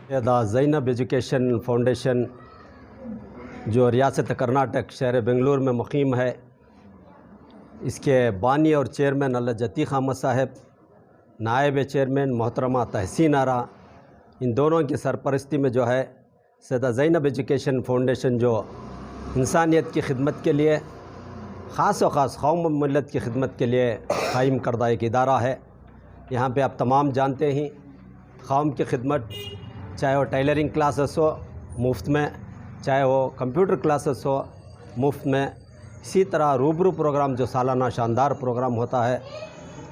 دا زینب education foundation جو ریاست کرناٹک شہر بنگلور میں مقیم ہے، اس کے بانی اور چیئرمین اللہ جتیق احمد صاحب، نائب چیئرمین محترمہ تحسین آرا، ان دونوں کی سرپرستی میں جو ہے سیدہ زینب ایجوکیشن فاؤنڈیشن جو انسانیت کی خدمت کے لیے، خاص و خاص قوم و ملت کی خدمت کے لیے قائم کردہ ایک ادارہ ہے۔ یہاں پہ آپ تمام جانتے ہیں، قوم کی خدمت، چاہے وہ ٹیلرنگ کلاسز ہو مفت میں، چاہے وہ کمپیوٹر کلاسز ہو مفت میں، اسی طرح روبرو پروگرام جو سالانہ شاندار پروگرام ہوتا ہے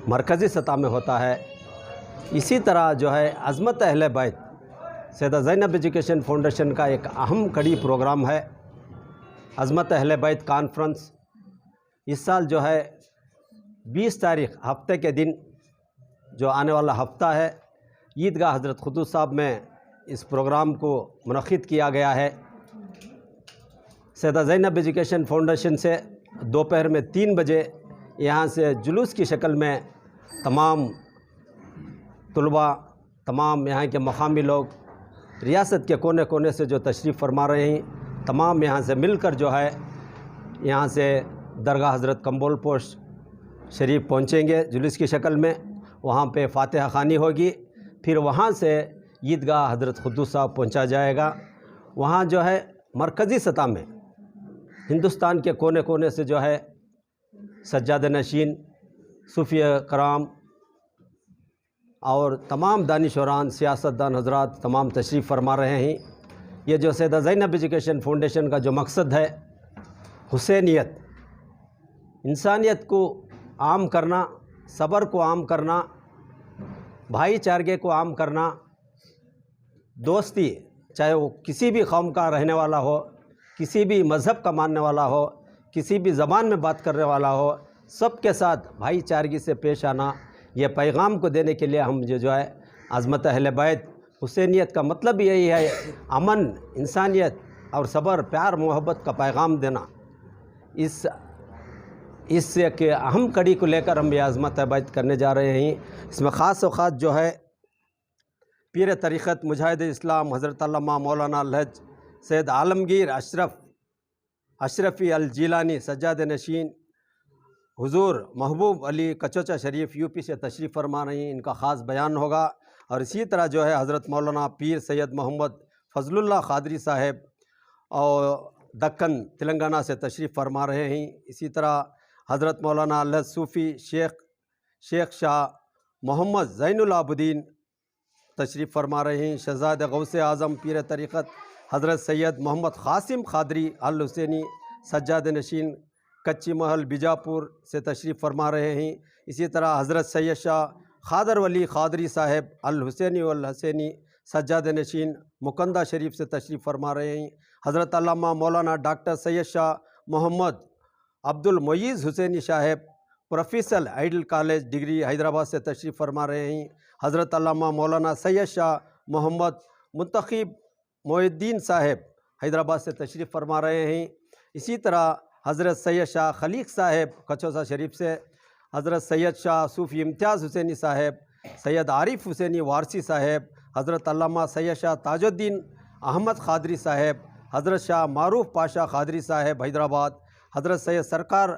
مرکزی سطح میں ہوتا ہے، اسی طرح جو ہے عظمت اہل بیت سیدہ زینب ایجوکیشن فاؤنڈیشن کا ایک اہم کڑی پروگرام ہے عظمت اہل بیت کانفرنس۔ اس سال جو ہے 20 تاریخ ہفتے کے دن جو آنے والا ہفتہ ہے، عیدگاہ حضرت قدوس صاحب میں اس پروگرام کو منعقد کیا گیا ہے۔ سیدہ زینب ایجوکیشن فاؤنڈیشن سے دوپہر میں 3 بجے یہاں سے جلوس کی شکل میں تمام طلباء، تمام یہاں کے مقامی لوگ، ریاست کے کونے کونے سے جو تشریف فرما رہے ہیں، تمام یہاں سے مل کر جو ہے یہاں سے درگاہ حضرت کمبول پوش شریف پہنچیں گے جلوس کی شکل میں۔ وہاں پہ فاتحہ خوانی ہوگی، پھر وہاں سے عیدگاہ حضرت قدوس صاحب پہنچا جائے گا۔ وہاں جو ہے مرکزی سطح میں ہندوستان کے کونے کونے سے جو ہے سجاد نشین، صوفیہ کرام اور تمام دانشوران، سیاستدان حضرات تمام تشریف فرما رہے ہیں۔ یہ جو سیدہ زینب ایجوکیشن فاؤنڈیشن کا جو مقصد ہے، حسینیت، انسانیت کو عام کرنا، صبر کو عام کرنا، بھائی چارگی کو عام کرنا، دوستی، چاہے وہ کسی بھی قوم کا رہنے والا ہو، کسی بھی مذہب کا ماننے والا ہو، کسی بھی زبان میں بات کرنے والا ہو، سب کے ساتھ بھائی چارگی سے پیش آنا، یہ پیغام کو دینے کے لیے ہم جو ہے عظمت اہل بیت حسینیت کا مطلب یہی ہے، امن، انسانیت اور صبر، پیار محبت کا پیغام دینا۔ اس کے اہم کڑی کو لے کر ہم یہ عظمت بیت کرنے جا رہے ہیں۔ اس میں خاص و خاص جو ہے پیر طریقت مجاہد اسلام حضرت علامہ مولانا الحج سید عالمگیر اشرفی الجیلانی سجاد نشین حضور محبوب علی کچوچا شریف یو پی سے تشریف فرما رہی ہیں، ان کا خاص بیان ہوگا۔ اور اسی طرح جو ہے حضرت مولانا پیر سید محمد فضل اللہ قادری صاحب اور دکن تلنگانہ سے تشریف فرما رہے ہیں۔ اسی طرح حضرت مولانا الحج صوفی شیخ شاہ محمد زین العابدین تشریف فرما رہے ہیں۔ شہزاد غوث اعظم پیر طریقت حضرت سید محمد قاسم قادری الحسینی سجاد نشین کچی محل بیجاپور سے تشریف فرما رہے ہیں۔ اسی طرح حضرت سید شاہ خادر ولی قادری صاحب الحسینی والحسینی سجاد نشین مکندہ شریف سے تشریف فرما رہے ہیں۔ حضرت علامہ مولانا ڈاکٹر سید شاہ محمد عبد Muiz Hussaini Sahab professor Ideal College degree Hyderabad سے تشریف فرما رہے ہیں۔ حضرت علامہ مولانا سید شاہ محمد منتخب محی الدین صاحب حیدرآباد سے تشریف فرما رہے ہیں۔ اسی طرح حضرت سید شاہ خلیق صاحب کچوسا شریف سے، حضرت سید شاہ صوفی امتیاز حسینی صاحب، سید عارف حسینی وارسی صاحب، حضرت علامہ سید شاہ تاج الدین احمد قادری صاحب، حضرت شاہ معروف پاشا قادری صاحب حیدرآباد، حضرت سید سرکار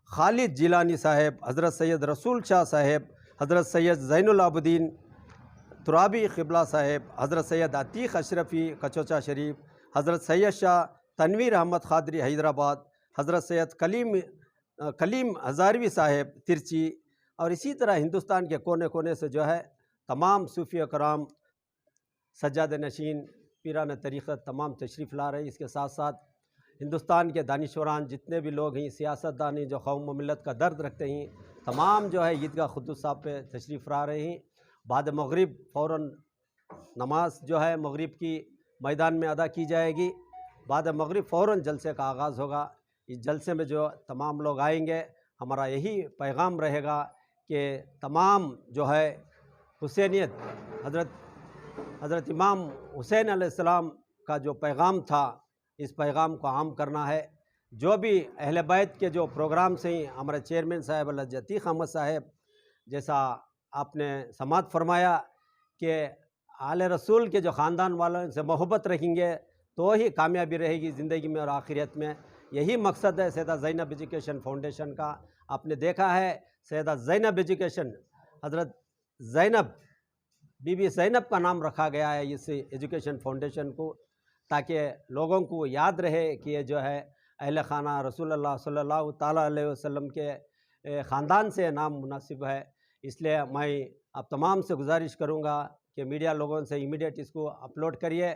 خالد جیلانی صاحب، حضرت سید رسول شاہ صاحب، حضرت سید زین العابدین ترابی قبلہ صاحب، حضرت سید عتیق اشرفی کچوچا شریف، حضرت سید شاہ تنویر احمد قادری حیدرآباد، حضرت سید کلیم ہزاروی صاحب ترچی، اور اسی طرح ہندوستان کے کونے کونے سے جو ہے تمام صوفیہ کرام، سجاد نشین، پیران طریقت تمام تشریف لا رہے ہیں۔ اس کے ساتھ ساتھ ہندوستان کے دانشوران جتنے بھی لوگ ہیں، سیاستدان ہیں جو قوم و ملت کا درد رکھتے ہیں، تمام جو ہے عیدگاہ قدوس صاحب پہ تشریف لا رہے ہیں۔ بعد مغرب فوراً نماز جو ہے مغرب کی میدان میں ادا کی جائے گی۔ بعد مغرب فوراً جلسے کا آغاز ہوگا۔ اس جلسے میں جو تمام لوگ آئیں گے، ہمارا یہی پیغام رہے گا کہ تمام جو ہے حسینیت، حضرت امام حسین علیہ السلام کا جو پیغام تھا، اس پیغام کو عام کرنا ہے۔ جو بھی اہل بیت کے جو پروگرامس ہیں، ہمارے چیئرمین صاحب اللہ جتیق احمد صاحب جیسا آپ نے سماعت فرمایا کہ آل رسول کے جو خاندان والوں سے محبت رکھیں گے تو ہی کامیابی رہے گی زندگی میں اور آخرت میں. یہی مقصد ہے سیدہ زینب ایجوکیشن فاؤنڈیشن کا. آپ نے دیکھا ہے سیدہ زینب ایجوکیشن، حضرت زینب بی بی زینب کا نام رکھا گیا ہے اس ایجوکیشن فاؤنڈیشن کو، تاکہ لوگوں کو یاد رہے کہ یہ جو ہے اہل خانہ رسول اللہ صلی اللہ تعالیٰ علیہ وسلم کے خاندان سے نام مناسب ہے. اس لیے میں آپ تمام سے گزارش کروں گا کہ میڈیا لوگوں سے امیڈیٹ اس کو اپلوڈ کریے،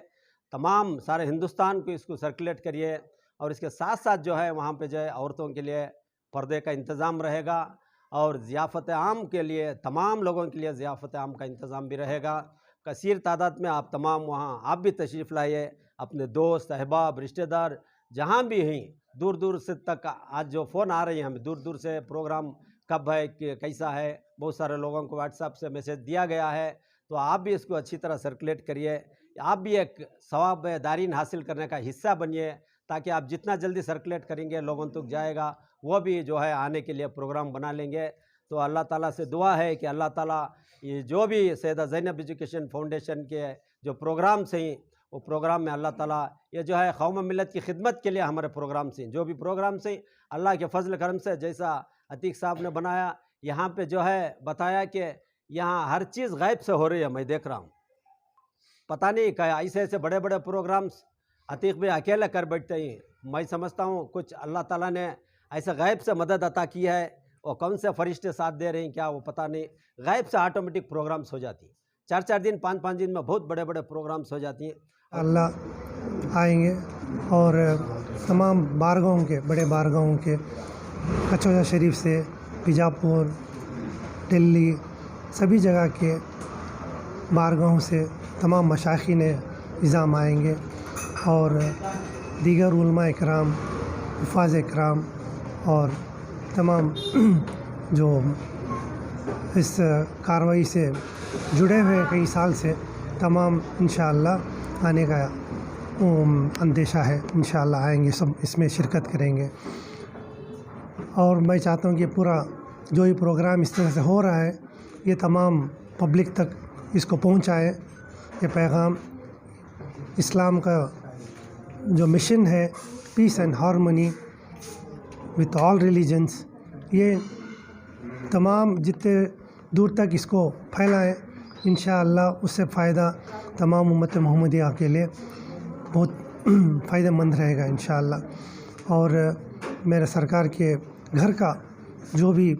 تمام سارے ہندوستان کو اس کو سرکولیٹ کریے، اور اس کے ساتھ ساتھ جو ہے وہاں پہ جو ہے عورتوں کے لیے پردے کا انتظام رہے گا، اور ضیافت عام کے لیے تمام لوگوں کے لیے ضیافت عام کا انتظام بھی رہے گا. کثیر تعداد میں آپ تمام وہاں آپ بھی تشریف لائیے، اپنے دوست احباب رشتہ دار جہاں بھی ہیں، دور دور سے تک آج جو فون آ رہے ہیں ہمیں دور دور سے، پروگرام کب ہے کہ کیسا ہے، بہت سارے لوگوں کو واٹس ایپ سے میسیج دیا گیا ہے. تو آپ بھی اس کو اچھی طرح سرکولیٹ کریے، آپ بھی ایک ثواب دارین حاصل کرنے کا حصہ بنیے، تاکہ آپ جتنا جلدی سرکولیٹ کریں گے لوگوں تک جائے گا، وہ بھی جو ہے آنے کے لیے پروگرام بنا لیں گے. تو اللہ تعالیٰ سے دعا ہے کہ اللہ تعالیٰ یہ جو بھی سیدہ زینب ایجوکیشن فاؤنڈیشن کے جو پروگرامس ہیں، وہ پروگرام میں اللہ تعالیٰ یہ جو ہے قوم و ملت کی خدمت کے لیے ہمارے پروگرامس ہیں، جو بھی پروگرامس ہیں اللہ کے فضل کرم سے، جیسا عتیق صاحب نے بنایا یہاں پہ جو ہے بتایا کہ یہاں ہر چیز غیب سے ہو رہی ہے. میں دیکھ رہا ہوں، پتہ نہیں کہ ایسے ایسے بڑے بڑے پروگرامس عتیق بھی اکیلے کر بیٹھتے ہیں. میں سمجھتا ہوں کچھ اللہ تعالیٰ نے ایسے غیب سے مدد عطا کی ہے، اور کون سے فرشتے ساتھ دے رہے ہیں کیا وہ پتہ نہیں، غیب سے آٹومیٹک پروگرامس ہو جاتی ہیں. 4 دن 5 دن میں بہت بڑے بڑے پروگرامس ہو جاتی ہیں. اللہ آئیں گے اور تمام بارگاہوں کے بڑے بارگاہوں کے کچوجا شریف سے بیجاپور دلی سبھی جگہ کے بارگاہوں سے تمام مشائخین نظام آئیں گے، اور دیگر علماء اکرام، حفاظ اکرام اور تمام جو اس کارروائی سے جڑے ہوئے کئی سال سے تمام انشاءاللہ آنے کا اندیشہ ہے. انشاءاللہ آئیں گے، سب اس میں شرکت کریں گے. اور میں چاہتا ہوں کہ پورا جو یہ پروگرام اس طرح سے ہو رہا ہے یہ تمام پبلک تک اس کو پہنچائے. یہ پیغام اسلام کا جو مشن ہے، پیس and harmony with all religions, یہ تمام جتنے دور تک اس کو پھیلائیں انشاءاللہ اس سے فائدہ تمام امت محمدیہ کے لیے بہت فائدہ مند رہے گا انشاءاللہ. اور میرے سرکار کے گھر کا جو بھی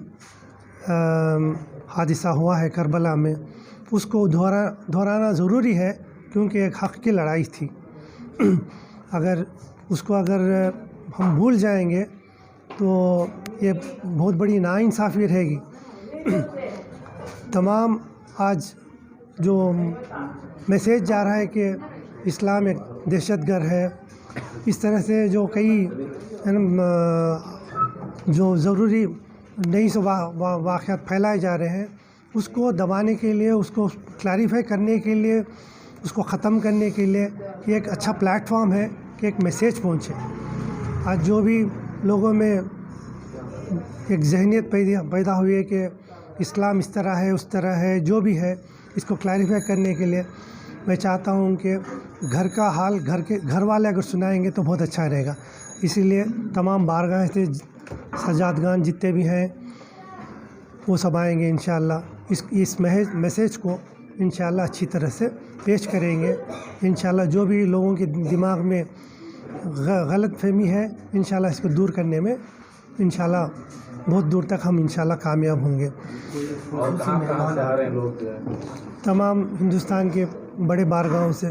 حادثہ ہوا ہے کربلا میں، اس کو دہرانا ضروری ہے، کیونکہ ایک حق کی لڑائی تھی. اگر اس کو ہم بھول جائیں گے تو یہ بہت بڑی ناانصافی رہے گی. تمام آج جو میسیج جا رہا ہے کہ اسلام ایک دہشت گرد ہے، اس طرح سے جو کئی جو ضروری نئی سے واقعات پھیلائے جا رہے ہیں، اس کو دبانے کے لیے، اس کو کلیریفائی کرنے کے لیے، اس کو ختم کرنے کے لیے یہ ایک اچھا پلیٹ فارم ہے کہ ایک میسیج پہنچے. آج جو بھی لوگوں میں ایک ذہنیت پیدا ہوئی ہے کہ اسلام اس طرح ہے اس طرح ہے، جو بھی ہے اس کو کلیریفائی کرنے کے لیے میں چاہتا ہوں کہ گھر کا حال گھر والے اگر سنائیں گے تو بہت اچھا رہے گا. اسی لیے تمام بارگاہ سے سجادگان جتنے بھی ہیں وہ سب آئیں گے انشاءاللہ. اس میسیج کو انشاءاللہ اچھی طرح سے پیش کریں گے. انشاءاللہ جو بھی لوگوں کے دماغ میں غلط فہمی ہے انشاءاللہ اس کو دور کرنے میں انشاءاللہ بہت دور تک ہم انشاءاللہ کامیاب ہوں گے. تمام ہندوستان کے بڑے بارگاہوں سے،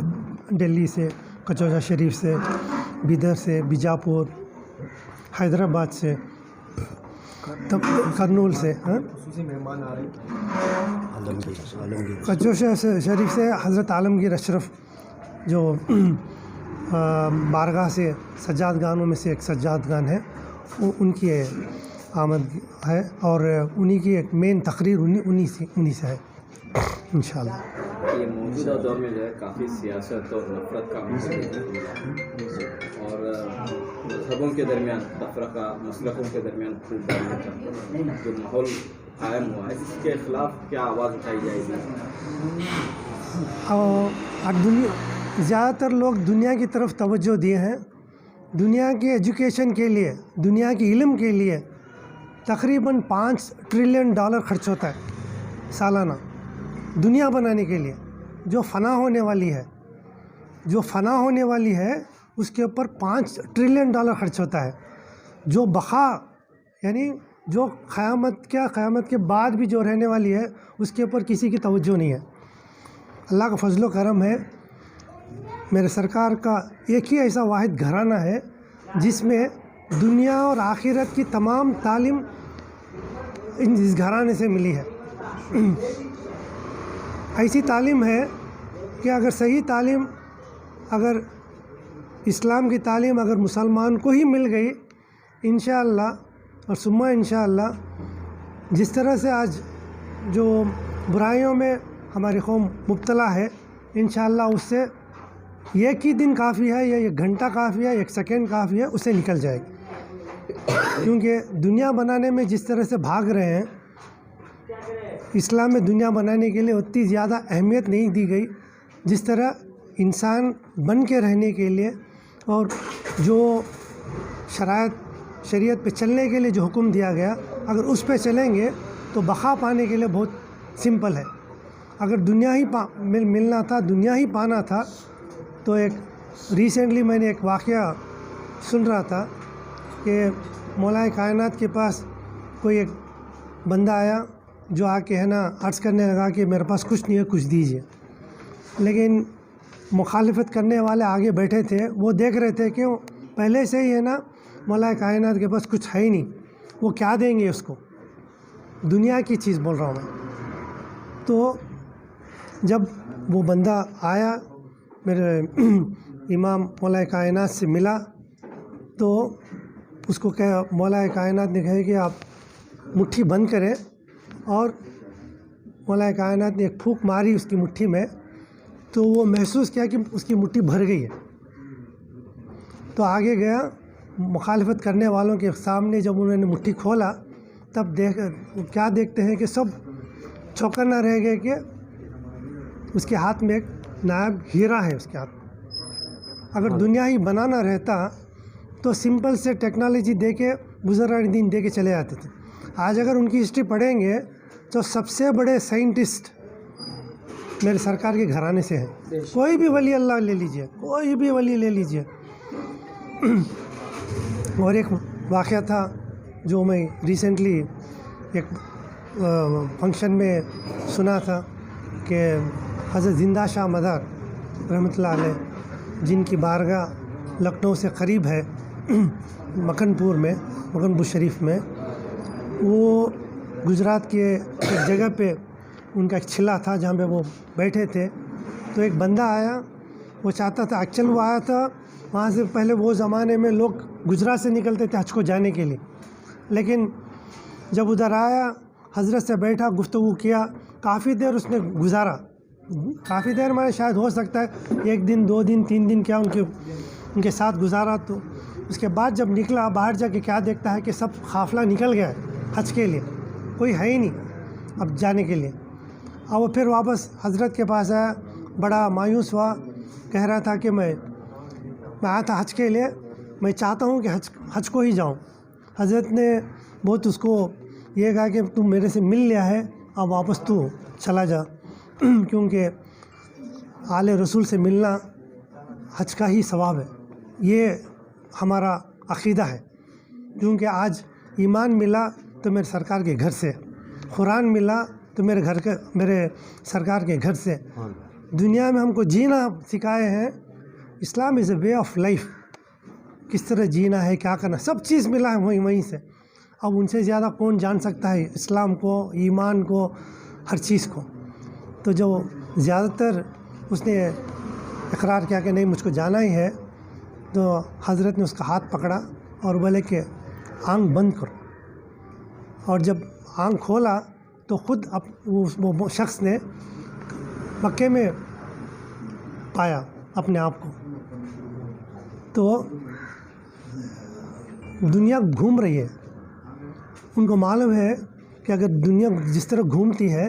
دلی سے، کچوجا شریف سے، بیدر سے، بیجاپور، حیدرآباد سے، کرنول سے، کچوجا شریف سے حضرت عالمگیر اشرف جو بارگاہ سے سجادگانوں میں سے ایک سجادگان ہے، ان کی آمد ہے، اور انہی کی ایک مین تقریر انہی سے ہے انشاءاللہ. یہ موجودہ دور میں جو ہے کافی سیاست اور نفرت کا ماحول ہے، اور مذہبوں کے درمیان تفرقہ، مسلکوں کے درمیان خوب جو ماحول قائم ہوا ہے، اس کے خلاف کیا آواز اٹھائی جائے گی؟ اور زیادہ تر لوگ دنیا کی طرف توجہ دیے ہیں. دنیا کی ایجوکیشن کے لیے, دنیا کے علم کے لیے تقریباً $5 ٹریلین خرچ ہوتا ہے سالانہ, دنیا بنانے کے لیے جو فنا ہونے والی ہے. جو فنا ہونے والی ہے اس کے اوپر $5 ٹریلین خرچ ہوتا ہے. جو بقا یعنی جو قیامت کے بعد بھی جو رہنے والی ہے اس کے اوپر کسی کی توجہ نہیں ہے. اللہ کا فضل و کرم ہے, میرے سرکار کا ایک ہی ایسا واحد گھرانہ ہے جس میں دنیا اور آخرت کی تمام تعلیم اس گھرانے سے ملی ہے. ایسی تعلیم ہے کہ اگر صحیح تعلیم, اگر اسلام کی تعلیم اگر مسلمان کو ہی مل گئی انشاءاللہ اور ثم انشاءاللہ, جس طرح سے آج جو برائیوں میں ہماری قوم مبتلا ہے, انشاءاللہ اس سے ایک ہی دن کافی ہے یا ایک گھنٹہ کافی ہے, ایک سیکنڈ کافی ہے, اسے نکل جائے گی. کیونکہ دنیا بنانے میں جس طرح سے بھاگ رہے ہیں, اسلام میں دنیا بنانے کے لیے اتنی زیادہ اہمیت نہیں دی گئی جس طرح انسان بن کے رہنے کے لیے اور جو شریعت پہ چلنے کے لیے جو حکم دیا گیا, اگر اس پہ چلیں گے تو بقا پانے کے لیے بہت سمپل ہے. اگر دنیا ہی ملنا تھا, دنیا ہی پانا تھا, تو ایک ریسنٹلی میں نے ایک واقعہ سن رہا تھا کہ مولا کائنات کے پاس کوئی ایک بندہ آیا جو آ کے ہے نا عرض کرنے لگا کہ میرے پاس کچھ نہیں ہے, کچھ دیجیے. لیکن مخالفت کرنے والے آگے بیٹھے تھے, وہ دیکھ رہے تھے کہ پہلے سے ہی ہے نا مولا کائنات کے پاس کچھ ہے ہی نہیں, وہ کیا دیں گے اس کو, دنیا کی چیز بول رہا ہوں میں. تو جب وہ بندہ آیا میرے امام مولا کائنات سے ملا تو اس کو کہا, مولا کائنات نے کہا کہ آپ مٹھی بند کریں, اور مولا کائنات نے ایک پھونک ماری اس کی مٹھی میں, تو وہ محسوس کیا کہ اس کی مٹھی بھر گئی ہے. تو آگے گیا, مخالفت کرنے والوں کے سامنے جب انہوں نے مٹھی کھولا تب کیا دیکھتے ہیں کہ سب چوکنا رہ گئے کہ اس کے ہاتھ میں ایک نائب ہیرا ہے اس کے ہاتھ. اگر دنیا ہی بنانا رہتا تو سمپل سے ٹیکنالوجی دے کے بزرگان دین دے کے چلے جاتے تھے. آج اگر ان کی ہسٹری پڑھیں گے تو سب سے بڑے سائنٹسٹ میرے سرکار کے گھرانے سے ہیں. کوئی بھی ولی اللہ لے لیجئے, کوئی بھی ولی لے لیجئے. اور ایک واقعہ تھا جو میں ریسنٹلی ایک فنکشن میں سنا تھا کہ حضرت زندہ شاہ مدار رحمۃ اللہ علیہ, جن کی بارگاہ لکھنؤ سے قریب ہے مکن پور میں, مکن پور شریف میں, وہ گجرات کے ایک جگہ پہ ان کا ایک چھلا تھا جہاں پہ وہ بیٹھے تھے. تو ایک بندہ آیا, وہ چاہتا تھا, ایکچوئل وہ آیا تھا وہاں سے پہلے وہ زمانے میں لوگ گجرات سے نکلتے تھے حج کو جانے کے لیے, لیکن جب ادھر آیا حضرت سے بیٹھا, گفتگو کیا, کافی دیر اس نے گزارا. کافی دیر میں شاید ہو سکتا ہے 1 دن 2 دن 3 دن کیا ان کے ساتھ گزارا. تو اس کے بعد جب نکلا باہر جا کے کیا دیکھتا ہے کہ سب قافلہ نکل گیا ہے حج کے لیے, کوئی ہے ہی نہیں اب جانے کے لیے. اور وہ پھر واپس حضرت کے پاس آیا, بڑا مایوس ہوا, کہہ رہا تھا کہ میں آیا تھا حج کے لیے, میں چاہتا ہوں کہ حج کو ہی جاؤں. حضرت نے بہت اس کو یہ کہا کہ تم میرے سے مل لیا ہے, اب واپس تو چلا جا, کیونکہ آل رسول سے ملنا حج کا ہی ثواب ہے. یہ ہمارا عقیدہ ہے, کیونکہ آج ایمان ملا تو میرے سرکار کے گھر سے, قرآن ملا تو میرے سرکار کے گھر سے. دنیا میں ہم کو جینا سکھائے ہیں. اسلام از اے وے آف لائف, کس طرح جینا ہے, کیا کرنا, سب چیز ملا ہے وہیں سے. اب ان سے زیادہ کون جان سکتا ہے اسلام کو, ایمان کو, ہر چیز کو. تو جو زیادہ تر اس نے اقرار کیا کہ نہیں مجھ کو جانا ہی ہے, تو حضرت نے اس کا ہاتھ پکڑا اور بولے کہ آنکھ بند کرو. اور جب آنکھ کھولا تو خود وہ شخص نے مکے میں پایا اپنے آپ کو. تو دنیا گھوم رہی ہے, ان کو معلوم ہے کہ اگر دنیا جس طرح گھومتی ہے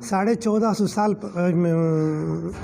1450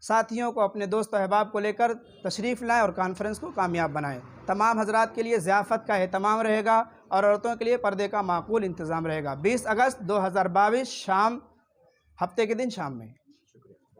ساتھیوں کو، اپنے دوست و احباب کو لے کر تشریف لائیں اور کانفرنس کو کامیاب بنائیں۔ تمام حضرات کے لیے ضیافت کا اہتمام رہے گا اور عورتوں کے لیے پردے کا معقول انتظام رہے گا۔ 20 اگست 2022 شام، ہفتے کے دن شام میں۔